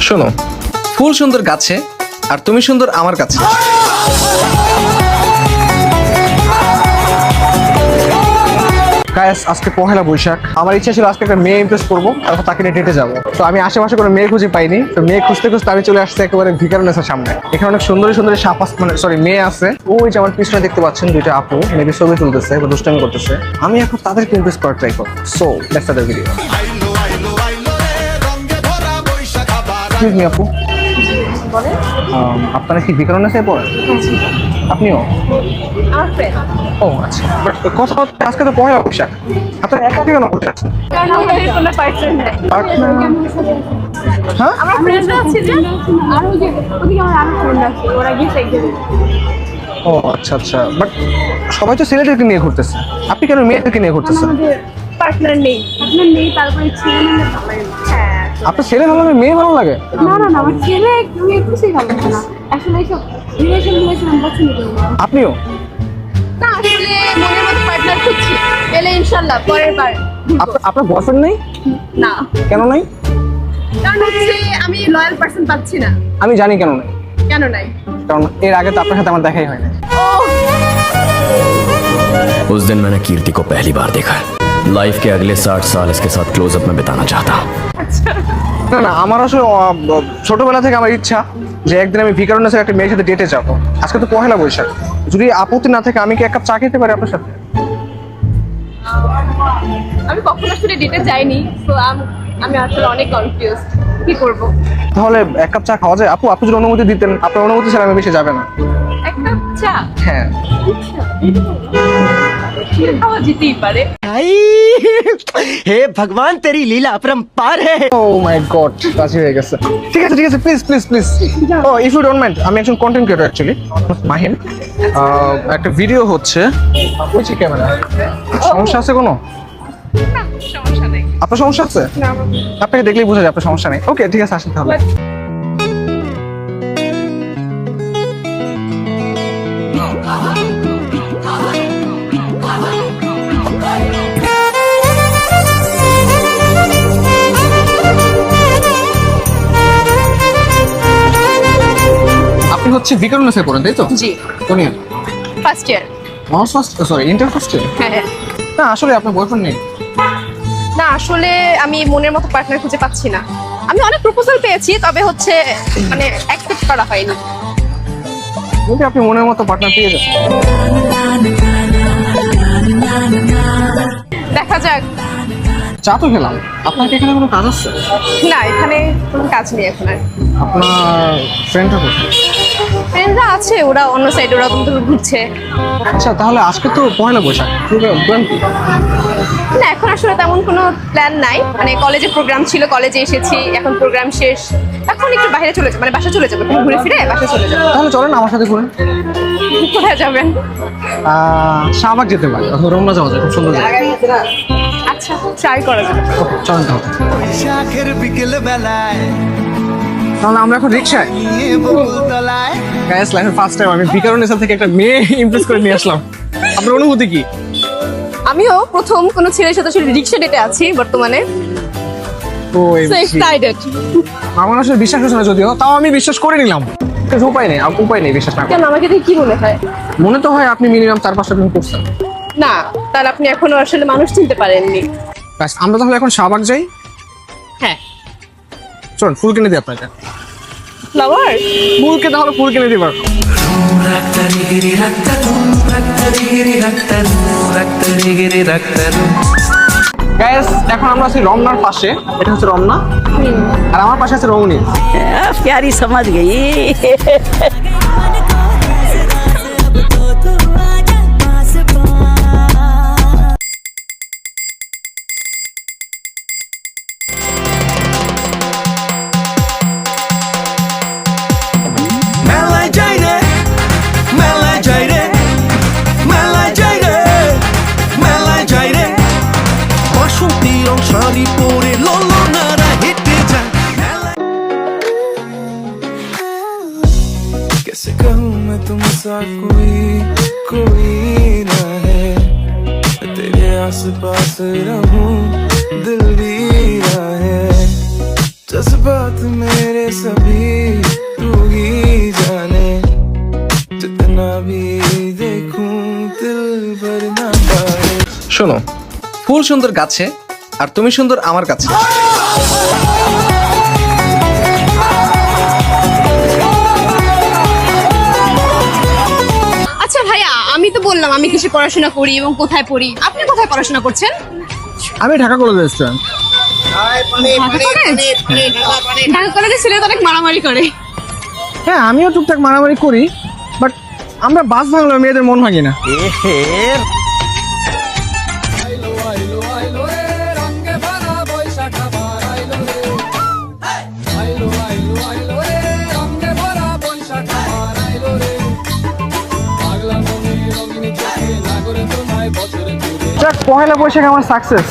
শোনো, ফুল সুন্দর গাছে আর তুমি সুন্দর আমার কাছে। গাইস, আজকে পহেলা বৈশাখ। আমার ইচ্ছা ছিল আজকে একটা মেয়ে ইমপ্রেস করবো, তারপর তাকে নিয়ে ডেটে যাবো। তো আমি আশেপাশে কোনো মেয়ে খুঁজে পাইনি, তো মেয়ে খুঁজতে খুঁজতে আমি চলে আসছি একেবারে ভিকারুননিসার সামনে। এখানে অনেক সুন্দরী সুন্দরী মেয়ে আছে। ওই যে আমার পিছনে দেখতে পাচ্ছেন দুইটা আপু মেবি ছবি তুলতেছে বা দুষ্টামি করতেছে। আমি এখন তাদেরকে ইমপ্রেস করার ট্রাই করবো। So let's start the video. Excuse me আপু, আপনারা কি ভিকারুননিসায় পড়েন? আপনিও? আমার ফ্রেন্ড। ও আচ্ছা, বাট কথা হচ্ছে আজকে তো পহেলা বৈশাখ, আপনার একা কেন বসে আছেন? কারণ আমাদের কোনো পার্টনার নেই। হ্যাঁ, আমার ফ্রেন্ড আছে যে আর ওই যে ওদিকে আমার আরো ফ্রেন্ড আছে, ওরা গিয়েছে একদিন। ও আচ্ছা আচ্ছা, বাট সবাই তো ছেলেদেরকে নিয়ে ঘুরতেছে, আপনি কেন মেয়েদেরকে নিয়ে ঘুরতেছেন? আমাদের পার্টনার নেই, পার্টনার নেই, তারপরে ছেলে নিলে ভালো লাগে। হ্যাঁ, আপনার ছেলে ভালো লাগে মেয়ে ভালো লাগে? না না না, আমার ছেলে মেয়ে কিছুই ভালো লাগে না। আসলে এইসব রিলেশন আমি পছন্দ করি না। আপনিও? না, আসলে মনের মতো পার্টনার খুঁজছি, পেলে ইনশাল্লাহ পরের বার। আপনার বয়ফ্রেন্ড নেই? না, কেন নাই? কারণ হচ্ছে আমি লয়াল পার্সন পাচ্ছি না। আমি জানি কেন নাই, কেন নাই? কারণ এর আগে তো আপনার সাথে আমার দেখাই হয় না। उस दिन मैंने कीर्ति को पहली बार देखा है। लाइफ के अगले 60 साल इसके साथ क्लोजअप में बिताना चाहता हूँ। না না, আমার আসলে ছোটবেলা থেকে আমার ইচ্ছা যে একদিন আমি ভিকারুননিসার একটা মেয়ের সাথে ডেটে যাবো। আজকে তো পহেলা বৈশাখ, যদি আপত্তি না থাকে আমি কি এক কাপ চা খেতে পারি আপনার সাথে? আমি কখনো আসলে ডেটে যাইনি, তো আমি আসলে অনেক কনফিউজ, কি করব। তাহলে এক কাপ চা খাওয়া যায়? আপু যদি অনুমতি দিতেন, আপনার অনুমতি ছাড়া আমি বেশি যাবে না। এক কাপ চা হ্যাঁ। খাওয়া যেতেই পারে। हे भगवान तेरी लीला अपरंपार है। ও মাই গড, রাজি হয়ে গেছে। ঠিক আছে ঠিক আছে, প্লিজ প্লিজ প্লিজ। ও ইফ ইউ ডোন্ট মাইন্ড, আমি একজন কন্টেন্ট ক্রিয়েটর অ্যাকচুয়ালি, মাহিম। একটা ভিডিও হচ্ছে, ওই যে ক্যামেরা। সমস্যা আছে কোনো? না, সমস্যা নেই। আপনার সমস্যা আছে? না, আপনাকে দেখলেই বোঝা যায় আপনার সমস্যা নেই। ওকে ঠিক আছে, আসেন তাহলে। আপনি হচ্ছে ভিকারুননিসায় পড়েন তাই তো? জি, কোন year? First year. Honours first, sorry inter first year? হ্যাঁ, না আসলে আপনার বয়ফ্রেন্ড নেই? না আসলে আমি মনের মতো পার্টনার খুঁজে পাচ্ছি না। আমি অনেক প্রপোজাল পেয়েছি, তবে হচ্ছে মানে অ্যাকসেপ্ট করা হয়নি। যদি আপনি মনের মতো পার্টনার পেয়ে যান, দেখা যাক। চা তো খেলাম, আপনার কি এখানে কোনো কাজ আছে? না, এখানে কোনো কাজ নেই এখন আর। আপনার ফ্রেন্ডরা কোথায়? ফ্রেন্ডরা আছে, ওরা অন্য সাইডে, ওরা কিন্তু ঘুরছে। আচ্ছা, তাহলে আজকে তো পহেলা বৈশাখ, প্ল্যান কি? না, এখন আসলে তেমন কোনো প্ল্যান নাই। মানে কলেজে প্রোগ্রাম ছিল, কলেজে এসেছি, এখন প্রোগ্রাম শেষ, এখন একটু বাইরে চলে যাবো, মানে বাসা চলে যাবো, একটু ঘুরে ফিরে বাসা চলে যাবো। তাহলে চলেন আমার সাথে ঘুরেন। কোথায় যাবেন? শাহবাগ যেতে পারি, অথবা রমনা যাওয়া যায়, খুব সুন্দর জায়গা। আচ্ছা, ট্রাই করা যাবে। ওকে চলেন তাহলে। শাখের বিকেল বেলায় তাহলে আমরা এখন রিক্সায়। নিয়ে বকুলতলায় গাইস, লাইফে ফার্স্ট টাইম আমি ভিকারুননিসা থেকে একটা মেয়ে ইমপ্রেস করে নিয়ে আসলাম। আপনার অনুভূতি কি? আমিও প্রথম কোনো ছেলের সাথে আসলে রিক্সা ডেটে আছি বর্তমানে। ও সো এক্সাইটেড। আমার আসলে বিশ্বাস হচ্ছে না, যদিও তাও আমি বিশ্বাস করে নিলাম। কিন্তু উপায় নেই বিশ্বাস না কেন, আমাকে দেখে কি মনে হয়? মনে তো হয় আপনি মিনিমাম 4-5টা প্রেম করছেন। না, তাহলে আপনি এখনো আসলে মানুষ চিনতে পারেননি। ব্যাস, আমরা তাহলে এখন শাহবাগ যাই। হ্যাঁ, চলুন ফুল কিনে দিই আপনাকে। ফ্লাওয়ার। ফুল কিনে দিবার। গাইস, এখন আমরা আছি রমনার পাশে। এটা হচ্ছে রমনা, আর আমার পাশে আছে রমণী। प्यारी समझ गई। মেলায় যাই রে মেলায় যাই রে মেলায় যাই রে মেলায় যাই রে বাসন্তী রং শাড়ি পরে ললনারা হেঁটে যায় মেলায়। कैसे कहूँ मैं तुमसा कोई ना है, तेरे आस पास रहूं दिल भी ना है, जज्बात मेरे सभी तू ही जाने जितना भी देखूं दिल भर ना पाए শোনো, ফুল সুন্দর গাছে আর তুমি সুন্দর আমার কাছে। আচ্ছা ভাইয়া, আমি তো বললাম আমি কিসে পড়াশোনা করি এবং কোথায় পড়ি। আপনি কোথায় পড়াশোনা করছেন? আমি ঢাকা কলেজ স্টুডেন্ট। ঢাকা কলেজে ছেলেরা তো অনেক মারামারি করে। হ্যাঁ, আমিও টুকটাক মারামারি করি, বাট আমরা বাস ভাঙলে মেয়েদের মন ভাঙি না। যাক, পহেলা বৈশাখ আমার সাকসেস।